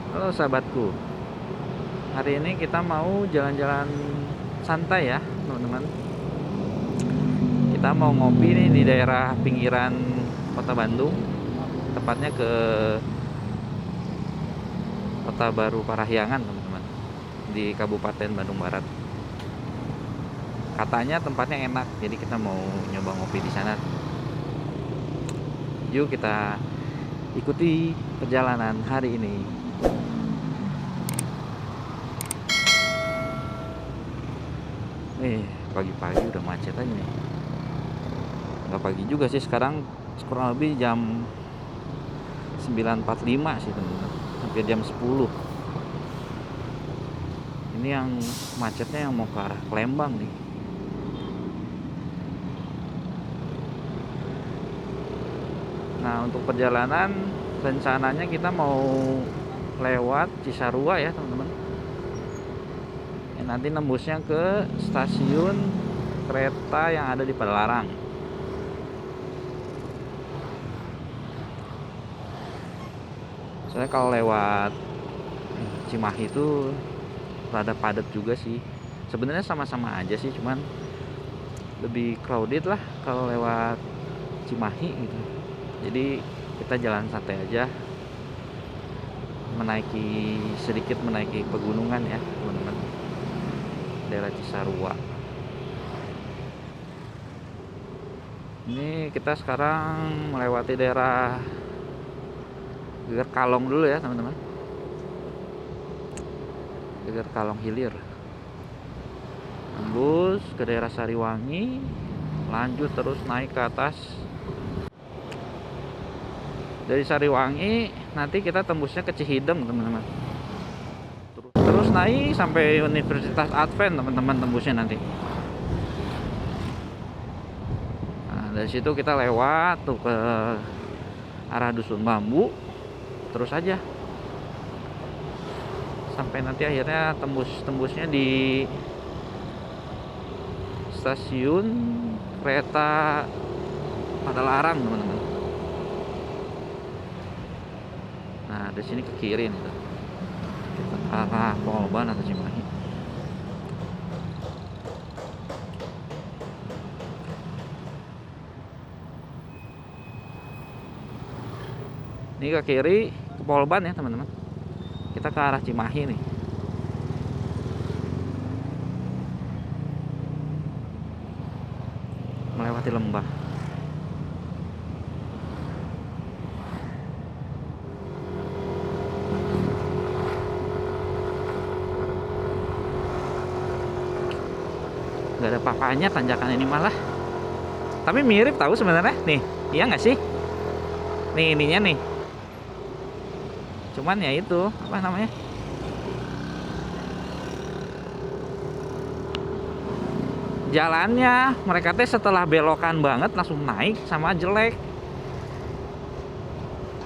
Halo sahabatku, hari ini kita mau jalan-jalan santai ya teman-teman. Kita mau ngopi nih di daerah pinggiran kota Bandung, tepatnya ke Kota Baru Parahyangan teman-teman, di Kabupaten Bandung Barat. Katanya tempatnya enak, jadi kita mau nyoba ngopi di sana. Yuk kita ikuti perjalanan hari ini. Pagi-pagi udah macet aja nih. Nggak pagi juga sih, sekarang kurang lebih jam 9.45 sih teman-teman, hampir jam 10. Ini yang macetnya yang mau ke arah Palembang nih. Nah, untuk perjalanan rencananya kita mau lewat Cisarua ya teman-teman. Nanti nembusnya ke stasiun kereta yang ada di Padalarang. Soalnya kalau lewat Cimahi itu rada padat juga sih. Sebenarnya sama-sama aja sih, cuman lebih crowded lah kalau lewat Cimahi gitu. Jadi kita jalan santai aja, sedikit menaiki pegunungan ya teman-teman, daerah Cisarua. Ini kita sekarang melewati daerah Geger Kalong dulu ya teman-teman. Geger Kalong Hilir, tembus ke daerah Sariwangi, lanjut terus naik ke atas. Dari Sariwangi nanti kita tembusnya ke Cihideng teman-teman, terus naik sampai Universitas Advent teman-teman tembusnya nanti. Nah, dari situ kita lewat tuh ke arah Dusun Bambu, terus aja sampai nanti akhirnya tembusnya di stasiun kereta Padalarang teman-teman. Nah, dari sini ke kiri nih tuh, kita arah Pengolban atau Cimahi. Ini ke kiri ke Polban ya teman-teman. Kita ke arah Cimahi nih. Melewati lembah. Gak ada papanya tanjakan ini malah. Tapi mirip tahu sebenarnya nih. Iya nggak sih? Nih ininya nih. Cuman ya itu apa namanya? Jalannya mereka teh setelah belokan banget langsung naik sama jelek.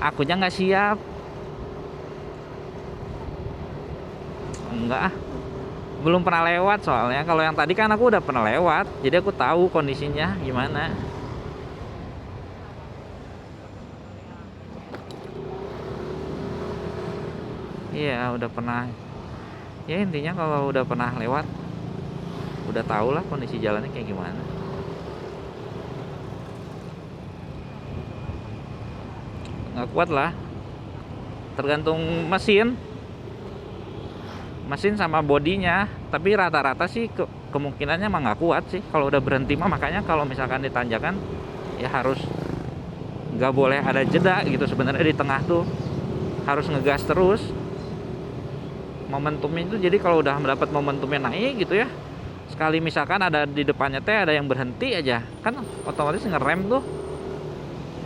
Akunya nggak siap. Enggak, belum pernah lewat soalnya. Kalau yang tadi kan aku udah pernah lewat, jadi aku tahu kondisinya gimana. Iya, udah pernah. Ya intinya kalau udah pernah lewat, udah tau lah kondisi jalannya kayak gimana. Nggak kuat lah, tergantung mesin sama bodinya. Tapi rata-rata sih kemungkinannya emang nggak kuat sih kalau udah berhenti mah. Makanya kalau misalkan ditanjakan ya harus, nggak boleh ada jeda gitu sebenarnya. Di tengah tuh harus ngegas terus momentumnya itu. Jadi kalau udah mendapat momentumnya naik gitu ya, sekali misalkan ada di depannya teh ada yang berhenti aja, kan otomatis ngerem tuh.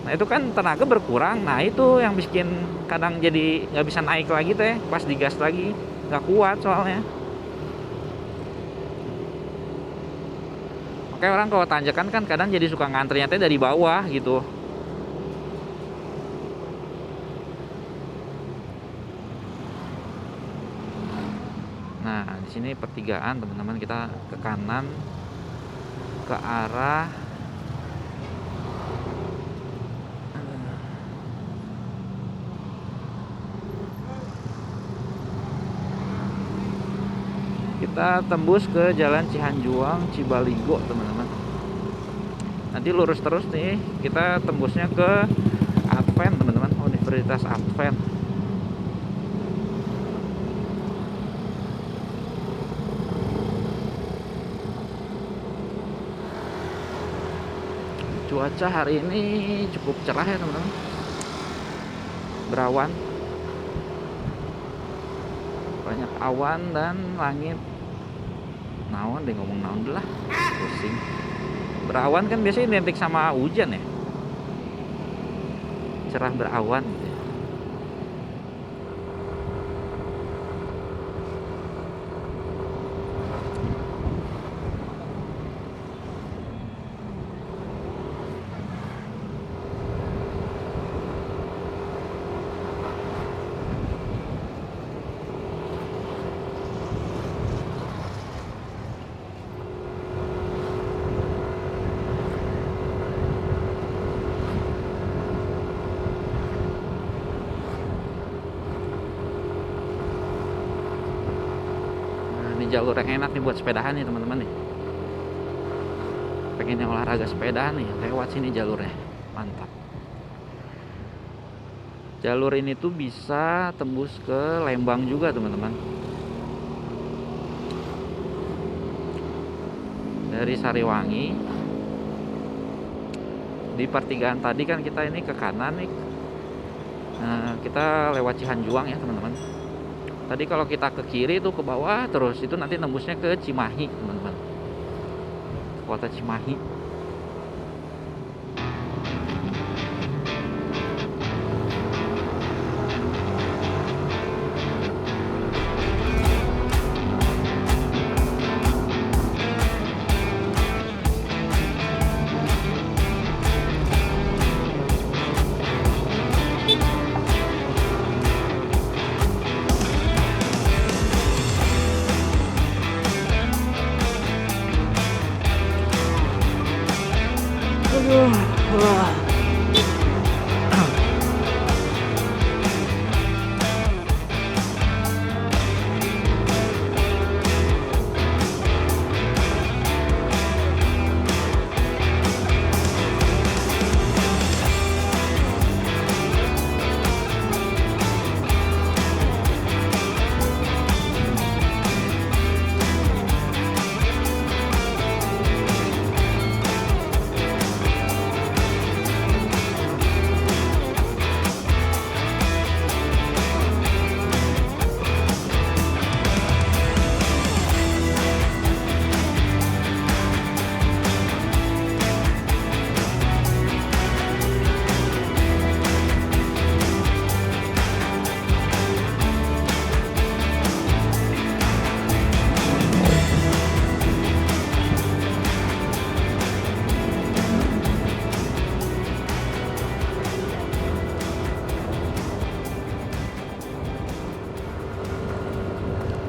Nah itu kan tenaga berkurang. Nah itu yang bikin kadang jadi nggak bisa naik lagi teh pas digas lagi, nggak kuat soalnya. Makanya orang kalau tanjakan kan kadang jadi suka ngantrinya teh dari bawah gitu. Nah di sini pertigaan teman-teman, kita ke kanan ke arah kita tembus ke Jalan Cihanjuang Cibaligo teman-teman. Nanti lurus terus nih, kita tembusnya ke Advent teman-teman, Universitas Advent. Cuaca hari ini cukup cerah ya teman-teman, berawan, banyak awan dan langit naon deh, ngomong naon deh lah, pusing. Berawan kan biasanya identik sama hujan ya, cerah berawan gitu ya. Jalur yang enak nih buat sepedahan nih teman-teman nih. Pengen yang olahraga sepeda nih, lewat sini jalurnya, mantap. Jalur ini tuh bisa tembus ke Lembang juga teman-teman. Dari Sariwangi, di pertigaan tadi kan kita ini ke kanan nih. Nah, kita lewat Cihanjuang ya teman-teman. Tadi kalau kita ke kiri tuh ke bawah terus, itu nanti nembusnya ke Cimahi teman-teman, kota Cimahi.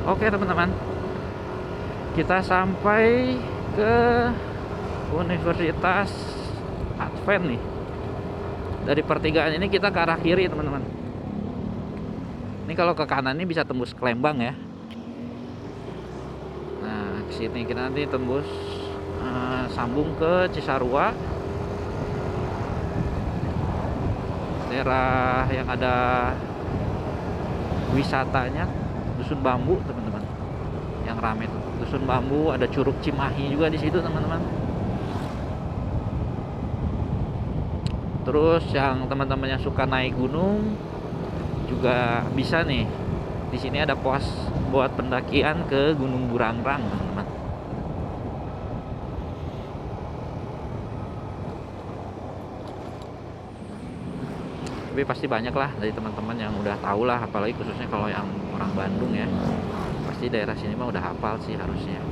Oke teman-teman, kita sampai ke Universitas Advent nih. Dari pertigaan ini kita ke arah kiri teman-teman. Ini kalau ke kanan ini bisa tembus ke Lembang ya. Nah kesini kita nanti tembus sambung ke Cisarua, daerah yang ada wisatanya Dusun Bambu teman-teman, yang rame tuh Dusun Bambu. Ada Curug Cimahi juga di situ teman-teman. Terus yang teman-teman yang suka naik gunung juga bisa nih, di sini ada pos buat pendakian ke Gunung Burangrang teman-teman. Tapi pasti banyak lah dari teman-teman yang udah tahu lah, apalagi khususnya kalau yang orang Bandung ya, pasti daerah sini mah udah hafal sih harusnya.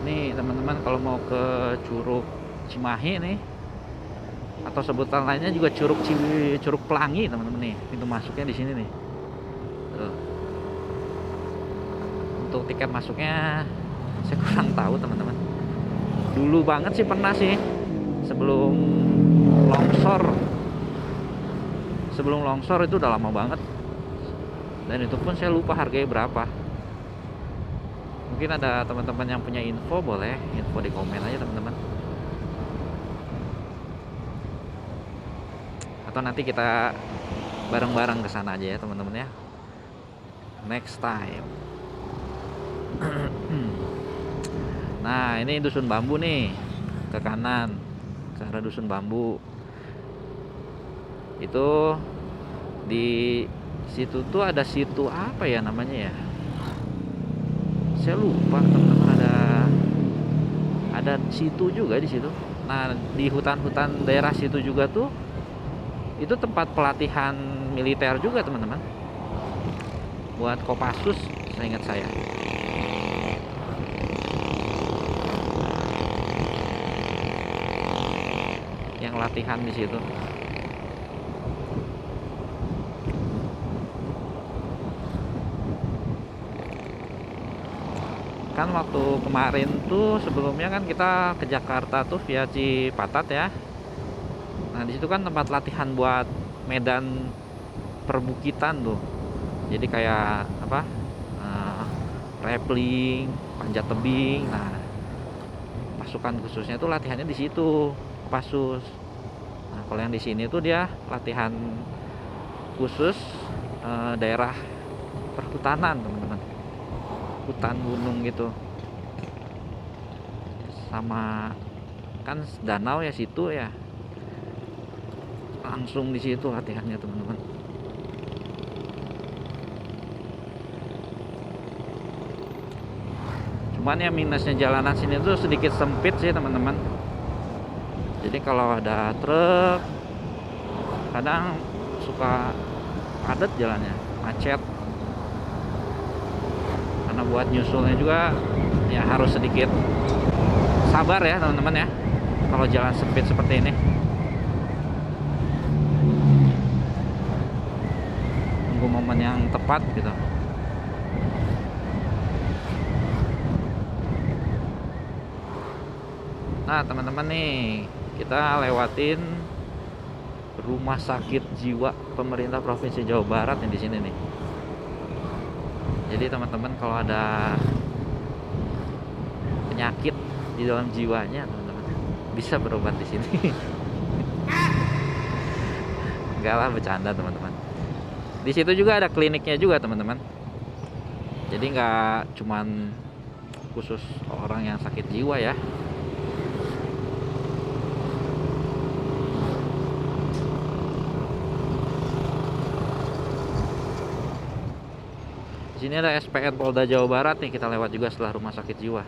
Nih teman-teman, kalau mau ke Curug Cimahi nih atau sebutan lainnya juga Curug Pelangi teman-teman nih, pintu masuknya di sini nih. Tuh. Untuk tiket masuknya saya kurang tahu teman-teman. Dulu banget sih pernah sih, sebelum longsor. Sebelum longsor itu udah lama banget. Dan itu pun saya lupa harganya berapa. Mungkin ada teman-teman yang punya info, boleh info di komen aja teman-teman. Atau nanti kita bareng-bareng ke sana aja ya teman-teman ya. Next time. Nah, ini dusun bambu nih. Ke kanan, ke arah dusun bambu. Itu di situ tuh ada situ apa ya namanya ya? Saya lupa teman-teman, ada situ juga di situ. Nah, di hutan-hutan daerah situ juga tuh itu tempat pelatihan militer juga teman-teman. Buat Kopassus, saya ingat saya. Yang latihan di situ. Kan waktu kemarin tuh sebelumnya kan kita ke Jakarta tuh via Cipatat ya. Nah, di situ kan tempat latihan buat medan perbukitan tuh. Jadi kayak apa? Rappelling, panjat tebing. Nah, pasukan khususnya tuh latihannya di situ, Kopassus. Nah, kalau yang di sini tuh dia latihan khusus daerah perhutanan, teman-teman. Hutan gunung gitu. Sama kan danau ya situ ya. Langsung di situ latihannya, teman-teman. Cuman ya minusnya jalanan sini tuh sedikit sempit sih, teman-teman. Jadi kalau ada truk kadang suka padat jalannya, macet. Karena buat nyusulnya juga ya harus sedikit sabar ya teman-teman ya, kalau jalan sempit seperti ini. Tunggu momen yang tepat gitu. Nah teman-teman nih, kita lewatin rumah sakit jiwa pemerintah Provinsi Jawa Barat yang di sini nih. Jadi teman-teman kalau ada penyakit di dalam jiwanya, teman-teman bisa berobat di sini. Enggak lah, bercanda teman-teman. Di situ juga ada kliniknya juga teman-teman. Jadi nggak cuman khusus orang yang sakit jiwa ya. Di sini ada SPN Polda Jawa Barat nih, kita lewat juga setelah rumah sakit jiwa.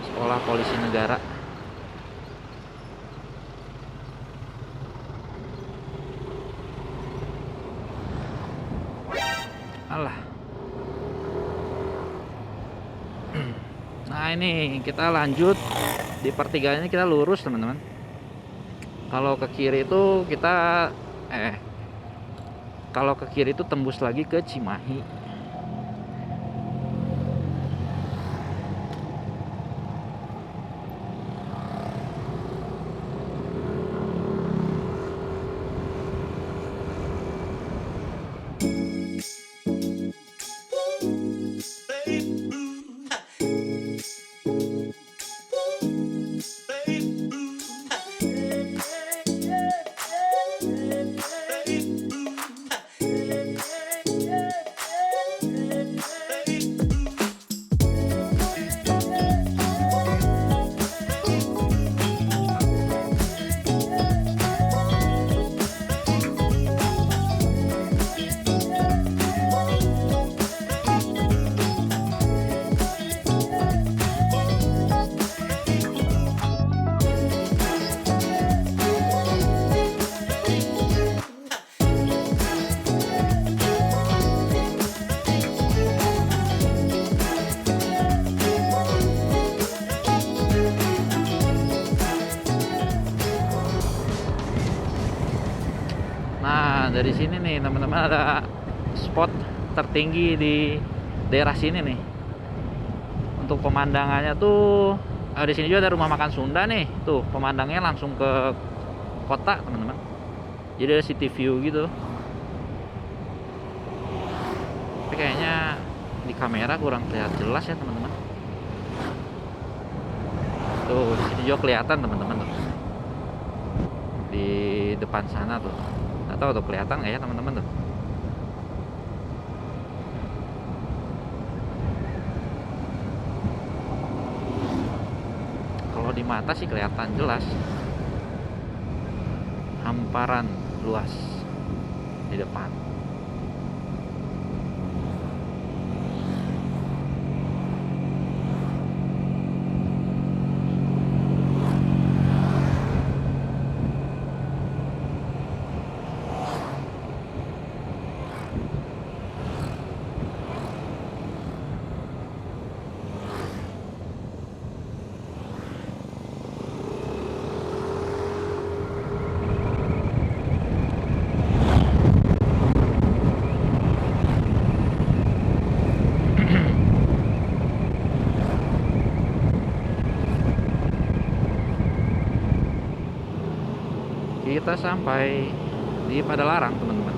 Sekolah Polisi Negara. Alah. Nah ini kita lanjut di pertigaan ini, kita lurus teman-teman. Kalau ke kiri itu kita kalau ke kiri itu tembus lagi ke Cimahi. dari sini nih teman-teman ada spot tertinggi di daerah sini nih. Untuk pemandangannya tuh di sini juga ada rumah makan Sunda nih. Tuh, pemandangnya langsung ke kota, teman-teman. Jadi ada city view gitu. Tapi kayaknya di kamera kurang terlihat jelas ya, teman-teman. Tuh, di sini juga kelihatan, teman-teman tuh. Di depan sana tuh. Nggak tahu tuh kelihatan nggak ya, teman-teman tuh. Kalau di mata sih kelihatan jelas. Hamparan luas di depan. Kita sampai di Padalarang, teman-teman.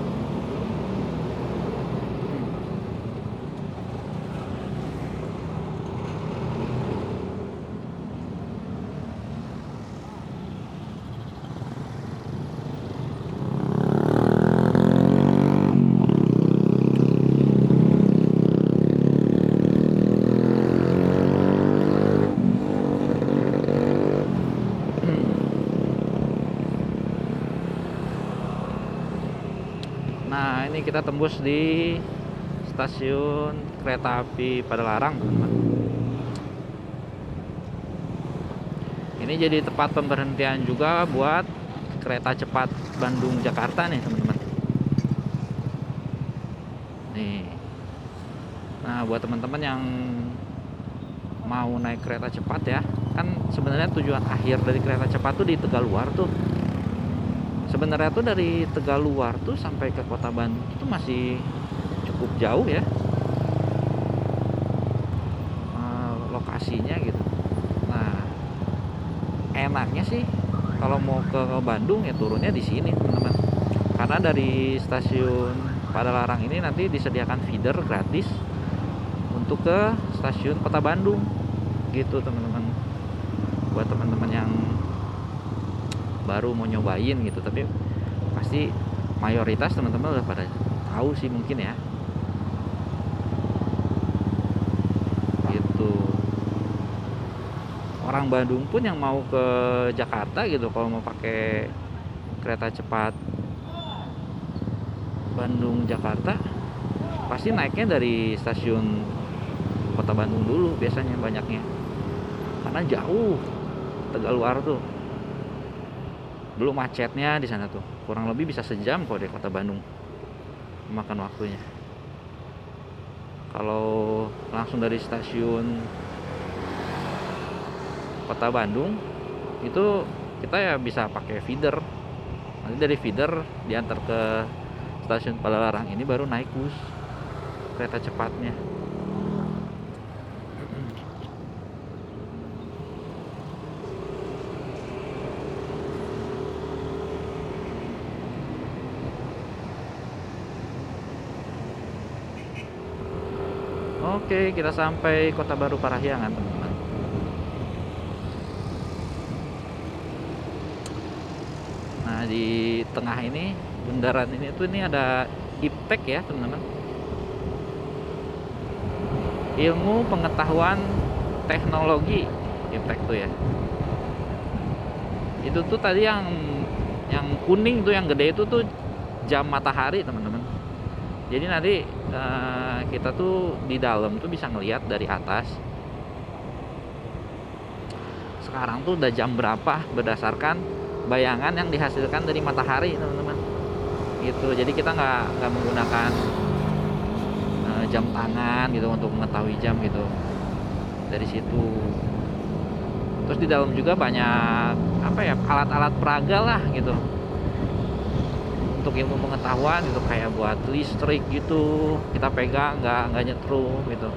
Nah, ini kita tembus di stasiun kereta api Padalarang, teman-teman. Ini jadi tempat pemberhentian juga buat kereta cepat Bandung Jakarta nih, teman-teman. Nih. Nah, buat teman-teman yang mau naik kereta cepat ya, kan sebenarnya tujuan akhir dari kereta cepat tuh di Tegaluar tuh. Sebenarnya tuh dari Tegaluar tuh sampai ke kota Bandung itu masih cukup jauh ya, lokasinya gitu. Nah, enaknya sih kalau mau ke Bandung ya turunnya di sini, teman-teman. Karena dari stasiun Padalarang ini nanti disediakan feeder gratis untuk ke stasiun kota Bandung gitu, teman-teman. Buat teman-teman yang baru mau nyobain gitu, tapi pasti mayoritas teman-teman udah pada tahu sih mungkin ya gitu. Orang Bandung pun yang mau ke Jakarta gitu, kalau mau pakai kereta cepat Bandung Jakarta pasti naiknya dari stasiun kota Bandung dulu biasanya banyaknya, karena jauh Tegaluar tuh. Belum macetnya di sana tuh, kurang lebih bisa sejam kok dari kota Bandung memakan waktunya. Kalau langsung dari stasiun kota Bandung itu kita ya bisa pakai feeder. Nanti dari feeder diantar ke stasiun Padalarang ini baru naik bus kereta cepatnya. Oke, kita sampai Kota Baru Parahyangan, teman-teman. Nah, di tengah ini, bundaran ini tuh ini ada IPTEK ya, teman-teman. Ilmu Pengetahuan Teknologi, IPTEK tuh ya. Itu tuh tadi yang kuning tuh, yang gede itu tuh jam matahari, teman-teman. Jadi nanti kita tuh di dalam tuh bisa ngelihat dari atas sekarang tuh udah jam berapa berdasarkan bayangan yang dihasilkan dari matahari, teman-teman. Gitu. Jadi kita nggak menggunakan jam tangan gitu untuk mengetahui jam gitu dari situ. Terus di dalam juga banyak apa ya, alat-alat peraga lah gitu untuk ilmu pengetahuan gitu, kayak buat listrik gitu kita pegang nggak nyetrum gitu.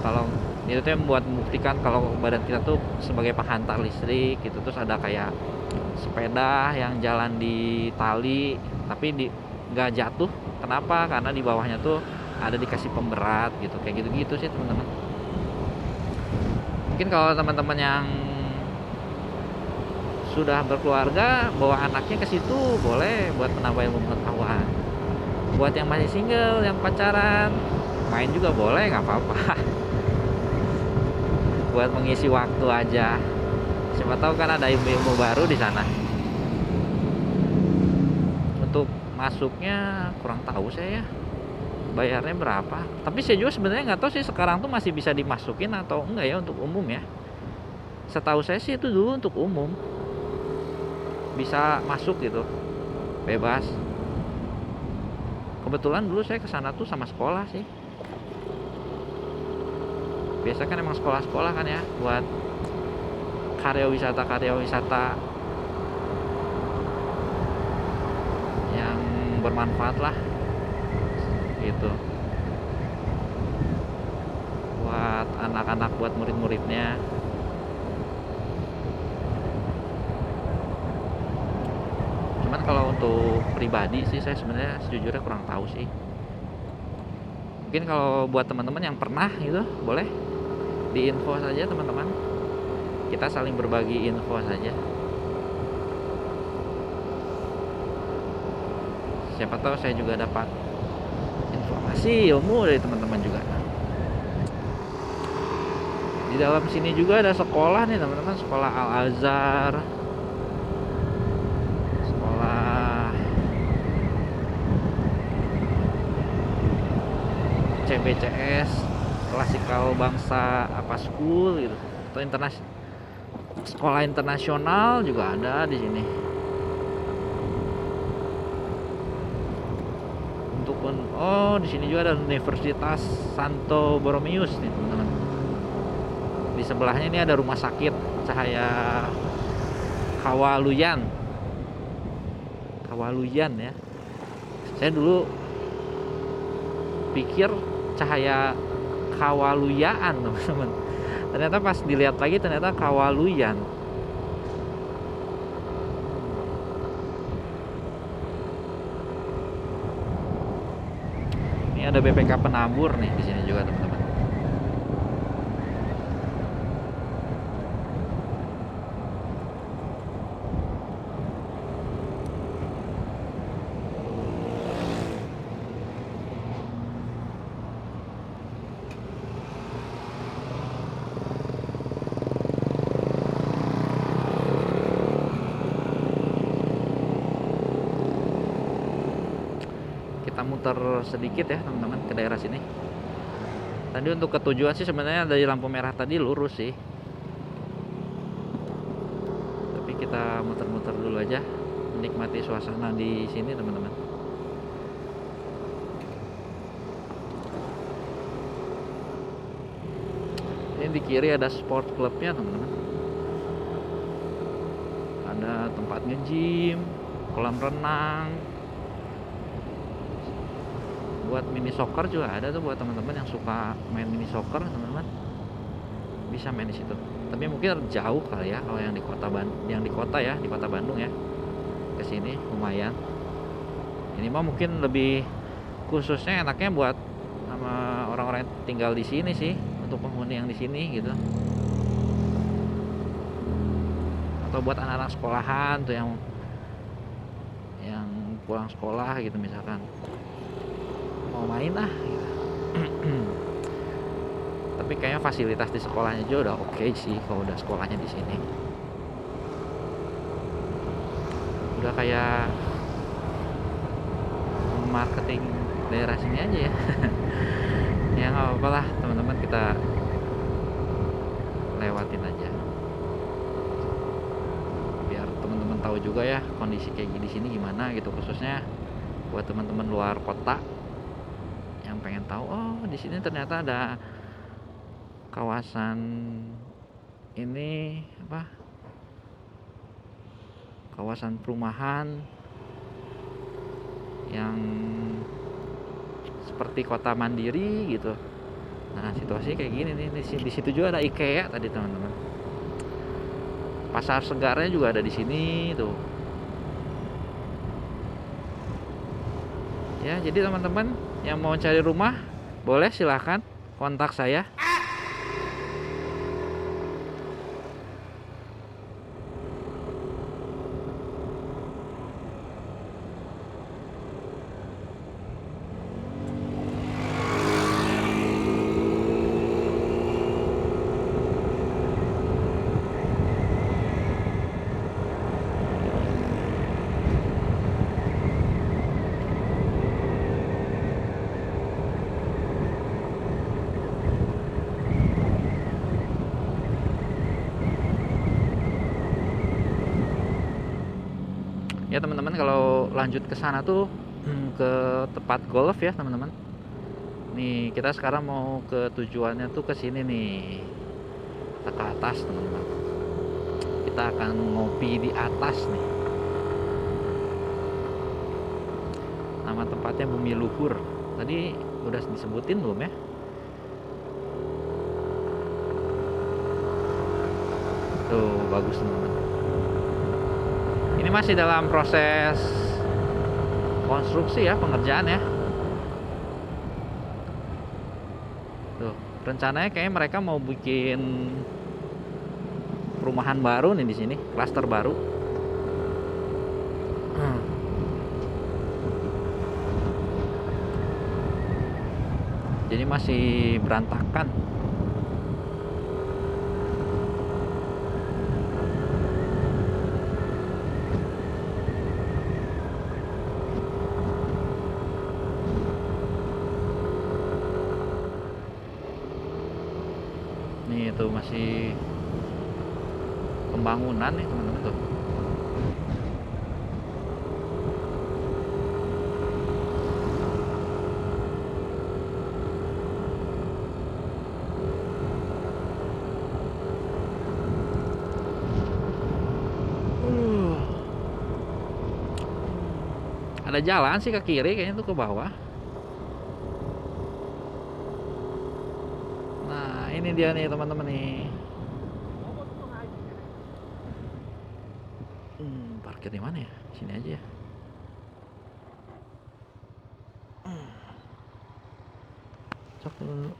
Kalau itu tuh buat membuktikan kalau badan kita tuh sebagai penghantar listrik gitu. Terus ada kayak sepeda yang jalan di tali tapi nggak jatuh. Kenapa? Karena di bawahnya tuh ada dikasih pemberat gitu, kayak gitu-gitu sih teman-teman. Mungkin kalau teman-teman yang sudah berkeluarga bawa anaknya ke situ boleh buat menambah ilmu pengetahuan. Buat yang masih single, yang pacaran, main juga boleh, nggak apa-apa. Buat mengisi waktu aja. Siapa tahu kan ada ilmu-ilmu baru di sana. Untuk masuknya kurang tahu saya ya. Bayarnya berapa? Tapi saya juga sebenarnya nggak tahu sih sekarang tuh masih bisa dimasukin atau enggak ya untuk umum ya. Setahu saya sih itu dulu untuk umum. Bisa masuk gitu. Bebas. Kebetulan dulu saya kesana tuh sama sekolah sih. Biasa kan emang sekolah-sekolah kan ya buat karya wisata yang bermanfaat lah gitu buat anak-anak, buat murid-muridnya. Cuman kalau untuk pribadi sih saya sebenarnya sejujurnya kurang tahu sih. Mungkin kalau buat teman-teman yang pernah gitu boleh diinfo saja teman-teman. Kita saling berbagi info saja. Siapa tahu saya juga dapat informasi ilmu dari teman-teman juga. Di dalam sini juga ada sekolah nih teman-teman, sekolah Al Azhar, sekolah CBCS, klasikal bangsa apa school gitu, atau sekolah internasional juga ada di sini. Di sini juga ada Universitas Santo Borromeus nih teman-teman. Di sebelahnya ini ada rumah sakit Cahaya Kawaluyan ya. Saya dulu pikir Cahaya Kawaluyaan teman-teman. Ternyata pas dilihat lagi ternyata Kawaluyan. Ini ada BPK Penabur nih di sini juga teman-teman. Kita muter sedikit ya teman-teman ke daerah sini. Tadi untuk ketujuan sih sebenarnya dari lampu merah tadi lurus sih. Tapi kita muter-muter dulu aja, menikmati suasana di sini teman-teman. Ini di kiri ada sport clubnya teman-teman. Ada tempat nge-gym, kolam renang. Buat mini soccer juga ada tuh buat teman-teman yang suka main mini soccer teman-teman. Bisa main di situ. Tapi mungkin jauh kali ya kalau yang di kota di kota Bandung ya. Ke sini lumayan. Ini mah mungkin lebih khususnya enaknya buat sama orang-orang yang tinggal di sini sih, untuk penghuni yang di sini gitu. Atau buat anak-anak sekolahan tuh yang pulang sekolah gitu misalkan. Mau main gitu. Tapi kayaknya fasilitas di sekolahnya juga udah oke sih kalau udah sekolahnya di sini. Udah kayak marketing daerah sini aja ya. Ya nggak apa-apa lah teman-teman, kita lewatin aja. Biar teman-teman tahu juga ya kondisi kayak gini di sini gimana gitu, khususnya buat teman-teman luar kota yang pengen tahu, di sini ternyata ada kawasan ini kawasan perumahan yang seperti kota mandiri gitu. Nah, situasinya kayak gini nih. Di situ juga ada IKEA tadi, teman-teman. Pasar Segarnya juga ada di sini tuh. Ya, jadi teman-teman yang mau cari rumah boleh silahkan kontak saya. Ya teman-teman, kalau lanjut ke sana tuh ke tempat golf ya teman-teman. Nih kita sekarang mau ke tujuannya tuh ke sini nih, kita ke atas teman-teman. Kita akan ngopi di atas nih. Nama tempatnya Bumi Luhur. Tadi udah disebutin belum ya? Tuh bagus teman-teman. Ini masih dalam proses konstruksi ya, pengerjaan ya. Tuh, rencananya kayaknya mereka mau bikin perumahan baru nih di sini, klaster baru. Jadi masih berantakan. Nih itu masih pembangunan nih teman-teman tuh. Ada jalan sih ke kiri kayaknya tuh ke bawah. Nah ini dia nih teman-teman nih. Parkir di mana ya? Sini aja ya. Cok dulu.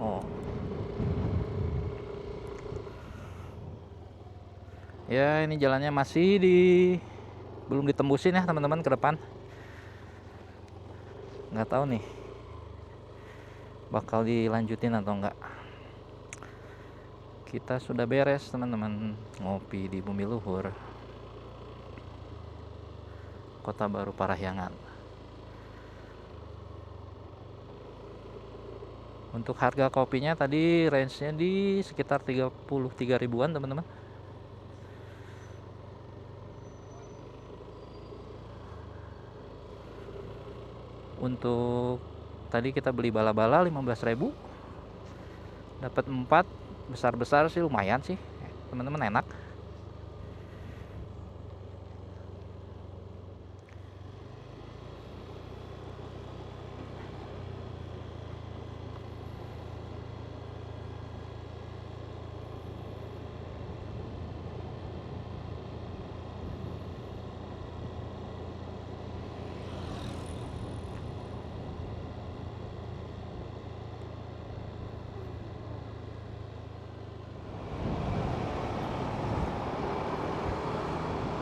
Oh. Ya, ini jalannya masih belum ditembusin ya teman-teman ke depan. Nggak tahu nih bakal dilanjutin atau enggak. Kita sudah beres teman-teman ngopi di Bumi Luhur, Kota Baru Parahyangan. Untuk harga kopinya tadi range-nya di sekitar 33 ribuan teman-teman. Untuk tadi kita beli bala-bala 15.000, dapat 4 besar-besar sih, lumayan sih teman-teman, enak.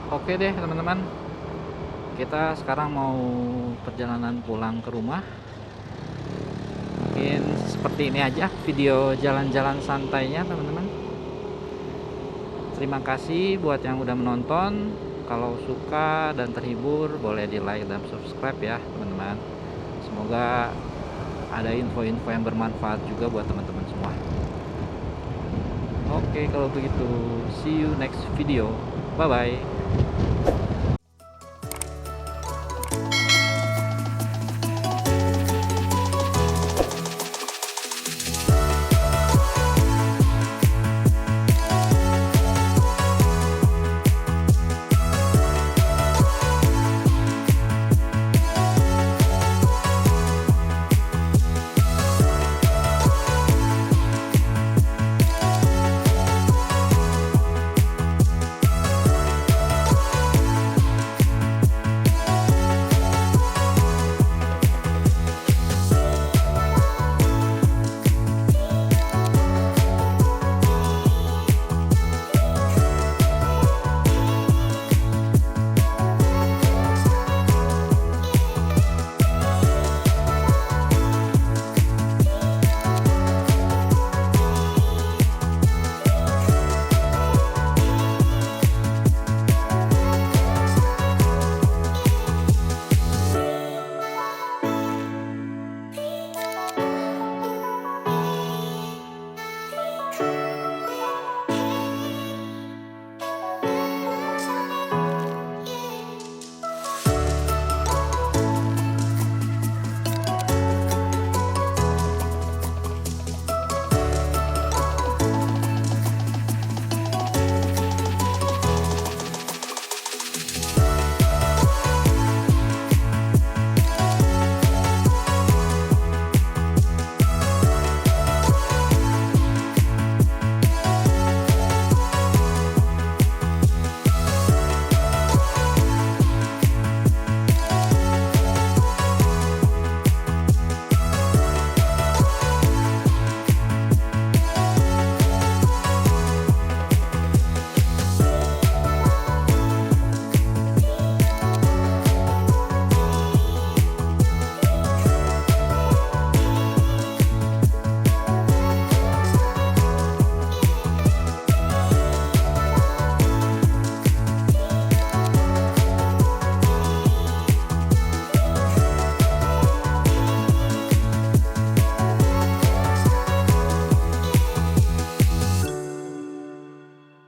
Oke deh teman-teman, kita sekarang mau perjalanan pulang ke rumah. Mungkin seperti ini aja video jalan-jalan santainya teman-teman. Terima kasih buat yang udah menonton. Kalau suka dan terhibur boleh di like dan subscribe ya teman-teman. Semoga ada info-info yang bermanfaat juga buat teman-teman semua. Oke, kalau begitu see you next video. Bye bye.